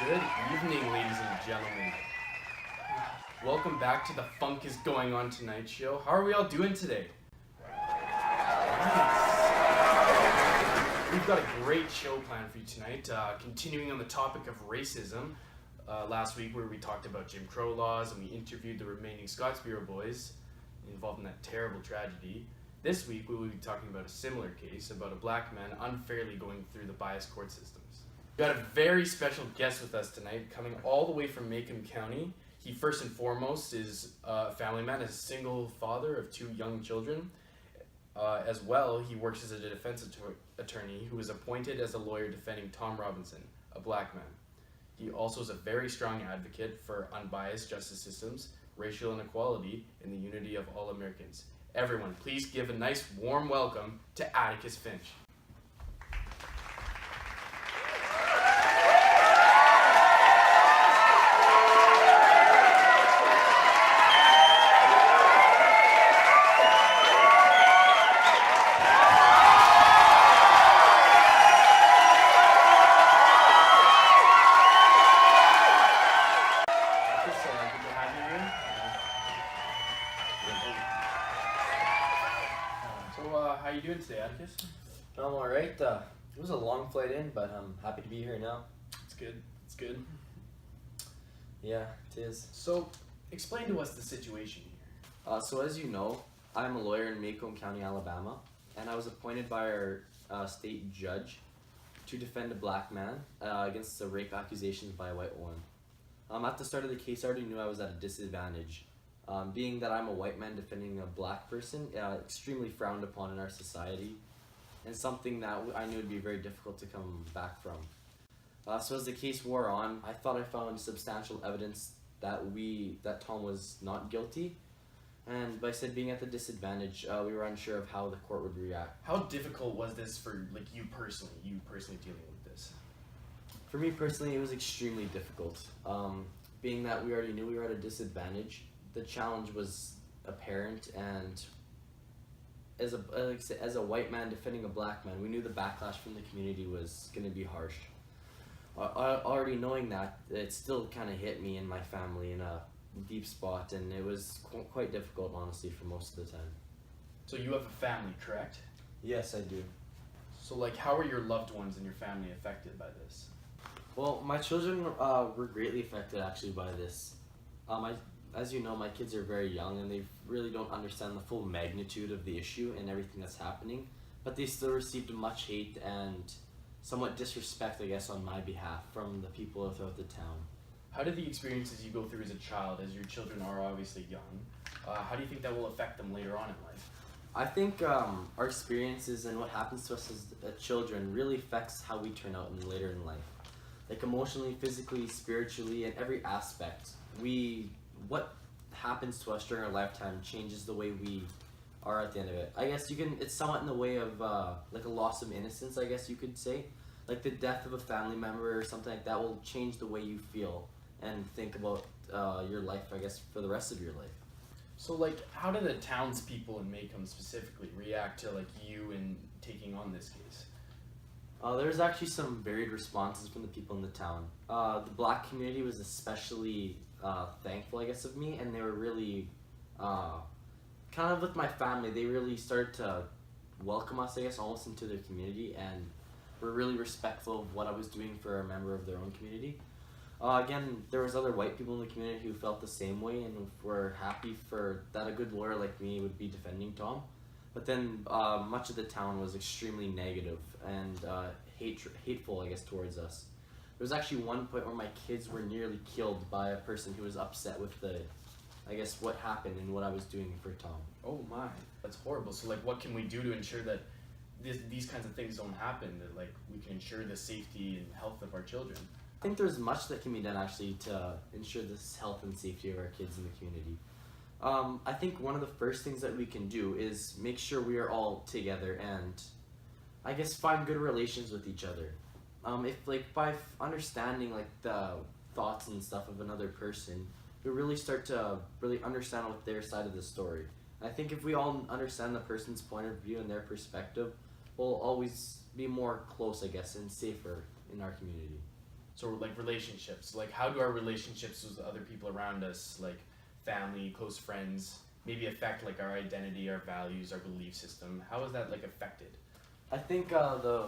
Good evening, ladies and gentlemen. Welcome back to the Funk is Going On Tonight show. How are we all doing today? We've got a great show planned for you tonight. Continuing on the topic of racism, last week where we talked about Jim Crow laws and we interviewed the remaining Scottsboro boys involved in that terrible tragedy. This week we will be talking about a similar case about a black man unfairly going through the biased court systems. We got a very special guest with us tonight, coming all the way from Macomb County. He first and foremost is a family man, a single father of 2 young children. As well, he works as a defense attorney who was appointed as a lawyer defending Tom Robinson, a black man. He also is a very strong advocate for unbiased justice systems, racial inequality, and the unity of all Americans. Everyone, please give a nice warm welcome to Atticus Finch. How you doing today, Atticus? I'm alright. It was a long flight in, but I'm happy to be here now. It's good. It's good. Yeah, it is. So, explain to us the situation here. So as you know, I'm a lawyer in Macomb County, Alabama, and I was appointed by our state judge to defend a black man against the rape accusations by a white woman. At the start of the case, I already knew I was at a disadvantage. Being that I'm a white man defending a black person, extremely frowned upon in our society, and something that I knew would be very difficult to come back from. So as the case wore on, I thought I found substantial evidence that Tom was not guilty, and by being at the disadvantage, we were unsure of how the court would react. How difficult was this for you personally dealing with this? For me personally, it was extremely difficult. Being that we already knew we were at a disadvantage, the challenge was apparent, and as a white man defending a black man, we knew the backlash from the community was going to be harsh. Already knowing that, it still kind of hit me and my family in a deep spot, and it was quite difficult, honestly, for most of the time. So you have a family, correct? Yes, I do. So how are your loved ones and your family affected by this? Well, my children were greatly affected actually by this. As you know, my kids are very young and they really don't understand the full magnitude of the issue and everything that's happening, but they still received much hate and somewhat disrespect, I guess, on my behalf from the people throughout the town. How did the experiences you go through as a child, as your children are obviously young, how do you think that will affect them later on in life? I think our experiences and what happens to us as children really affects how we turn out later in life. Emotionally, physically, spiritually, in every aspect. What happens to us during our lifetime changes the way we are at the end of it. I guess it's somewhat in the way of a loss of innocence, I guess you could say. The death of a family member or something like that will change the way you feel and think about your life, I guess, for the rest of your life. So how do the townspeople in Macomb specifically react to you and taking on this case? There's actually some varied responses from the people in the town. The black community was especially thankful, I guess, of me, and they were really kind of with my family. They really started to welcome us, I guess, almost into their community, and were really respectful of what I was doing for a member of their own community. Again, there was other white people in the community who felt the same way and were happy for that a good lawyer like me would be defending Tom. But then much of the town was extremely negative and hateful, I guess, towards us. There was actually one point where my kids were nearly killed by a person who was upset with I guess, what happened and what I was doing for Tom. Oh my, that's horrible. So like, what can we do to ensure that these kinds of things don't happen? That like we can ensure the safety and health of our children. I think there's much that can be done actually to ensure the health and safety of our kids in the community. I think one of the first things that we can do is make sure we are all together and I guess find good relations with each other. If like by understanding like the thoughts and stuff of another person, we really start to really understand what their side of the story. And I think if we all understand the person's point of view and their perspective, we'll always be more close, I guess, and safer in our community. So like relationships, like how do our relationships with other people around us, like family, close friends, maybe affect like our identity, our values, our belief system? How is that like affected? I think the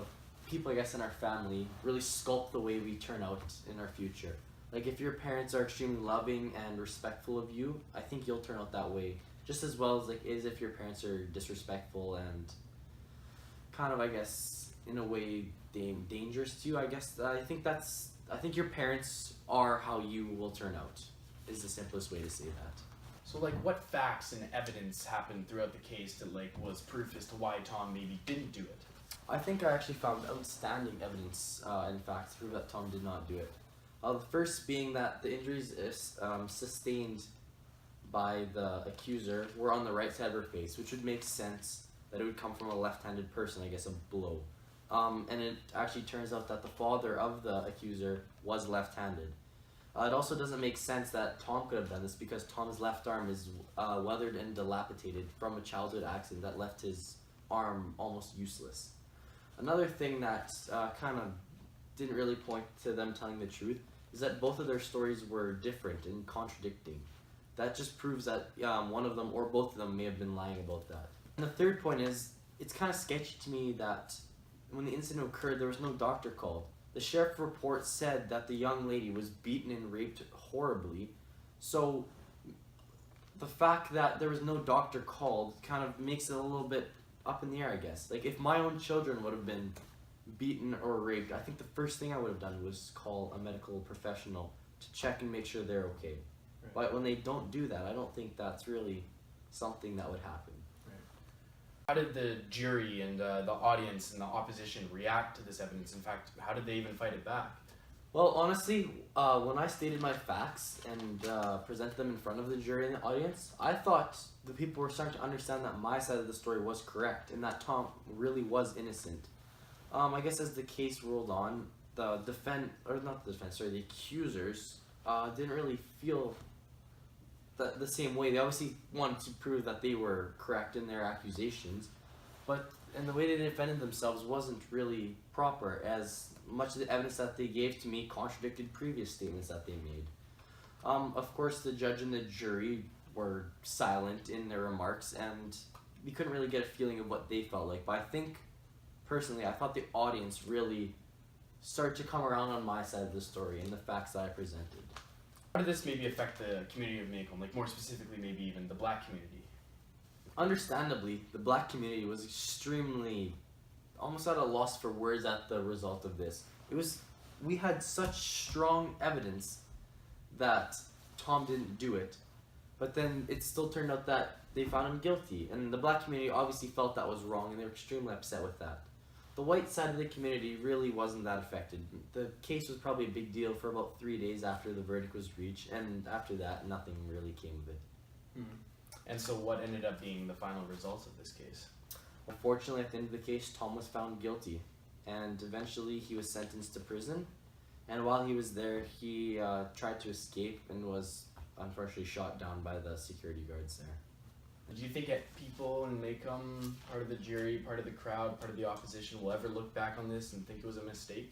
people, I guess, in our family really sculpt the way we turn out in our future. Like if your parents are extremely loving and respectful of you, I think you'll turn out that way just as well as if your parents are disrespectful and kind of, I guess, in a way dangerous to you. I think your parents are how you will turn out, is the simplest way to say that. So like what facts and evidence happened throughout the case that like was proof as to why Tom maybe didn't do it? I think I actually found outstanding evidence and facts to prove that Tom did not do it. The first being that the injuries sustained by the accuser were on the right side of her face, which would make sense that it would come from a left-handed person, I guess, a blow. And it actually turns out that the father of the accuser was left-handed. It also doesn't make sense that Tom could have done this because Tom's left arm is weathered and dilapidated from a childhood accident that left his arm almost useless. Another thing that kind of didn't really point to them telling the truth is that both of their stories were different and contradicting. That just proves that one of them or both of them may have been lying about that. And the third point is, it's kind of sketchy to me that when the incident occurred, there was no doctor called. The sheriff report said that the young lady was beaten and raped horribly. So the fact that there was no doctor called kind of makes it a little bit up in the air, I guess. Like if my own children would have been beaten or raped, I think the first thing I would have done was call a medical professional to check and make sure they're okay. Right. But when they don't do that, I don't think that's really something that would happen. How did the jury and the audience and the opposition react to this evidence? In fact, how did they even fight it back? Well, honestly, when I stated my facts and presented them in front of the jury and the audience, I thought the people were starting to understand that my side of the story was correct and that Tom really was innocent. I guess as the case rolled on, the accusers didn't really feel the same way. They obviously wanted to prove that they were correct in their accusations, and the way they defended themselves wasn't really proper, as much of the evidence that they gave to me contradicted previous statements that they made. Of course, the judge and the jury were silent in their remarks, and we couldn't really get a feeling of what they felt like. But I think, personally, I thought the audience really started to come around on my side of the story and the facts that I presented. How did this maybe affect the community of Macomb, like more specifically maybe even the black community? Understandably, the black community was extremely, almost at a loss for words at the result of this. We had such strong evidence that Tom didn't do it, but then it still turned out that they found him guilty, and the black community obviously felt that was wrong, and they were extremely upset with that. The white side of the community really wasn't that affected. The case was probably a big deal for about 3 days after the verdict was reached, and after that, nothing really came of it. Mm-hmm. And so what ended up being the final results of this case? Unfortunately, at the end of the case, Tom was found guilty, and eventually he was sentenced to prison, and while he was there, he tried to escape and was unfortunately shot down by the security guards there. Do you think people in Macomb, part of the jury, part of the crowd, part of the opposition, will ever look back on this and think it was a mistake?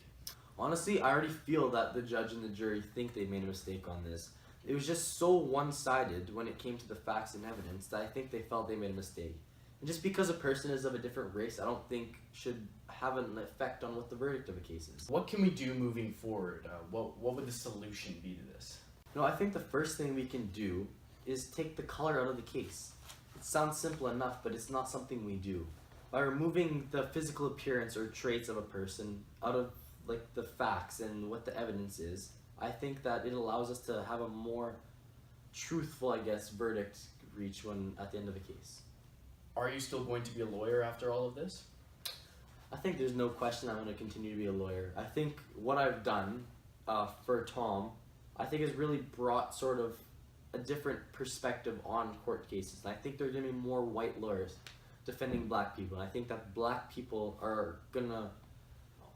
Honestly, I already feel that the judge and the jury think they made a mistake on this. it was just so one-sided when it came to the facts and evidence that I think they felt they made a mistake. And just because a person is of a different race, I don't think should have an effect on what the verdict of a case is. What can we do moving forward? What would the solution be to this? No, I think the first thing we can do is take the color out of the case. It sounds simple enough, but it's not something we do. By removing the physical appearance or traits of a person out of like the facts and what the evidence is, I think that it allows us to have a more truthful, I guess, verdict reach when at the end of a case. Are you still going to be a lawyer after all of this? I think there's no question I'm going to continue to be a lawyer. I think what I've done for Tom, I think has really brought sort of a different perspective on court cases. And I think there are going to be more white lawyers defending black people. And I think that black people are going to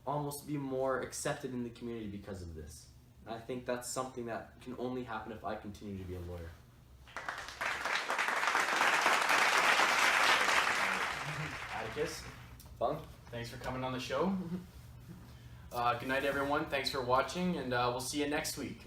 almost be more accepted in the community because of this. And I think that's something that can only happen if I continue to be a lawyer. Atticus, Fun? thanks for coming on the show. Good night, everyone. Thanks for watching, and we'll see you next week.